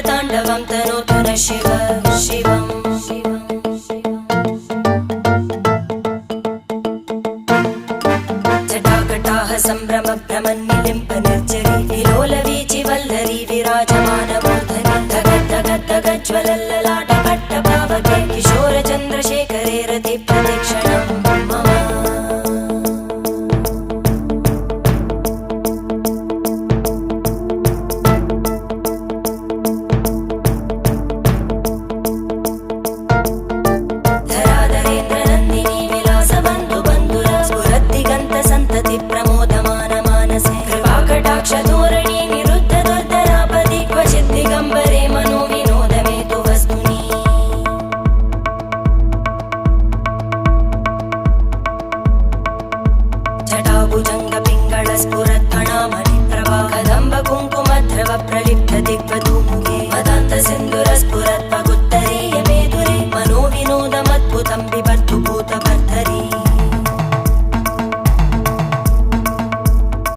ताण्डवं तनोतु न शिव शिवम् जटाकटाः सम्भ्रम भ्रमन्निलिम्प निर्जरी विलोलवीचि वल्लरी विराजमानमूर्धनि धगद्धगद्धगज्ज्वलल्ललाट पट्टपावके किशोरचन्द्रशेखरे रति प्रतीक्षणं मम धोरणी निरुद्ध दुर्धरापदि क्वचित् दिगम्बरे मनो विनोदमेतु वस्तुनि जटाभुजङ्ग पिङ्गळ स्फुरत्फणामणि प्रभा कदम्ब कुङ्कुमद्रव प्रलिप्त दिग्वधूमुखे मदान्त सिन्दुर स्फुरत्पगुत्तरीय मेदुरे मनो विनोदमद्भुतं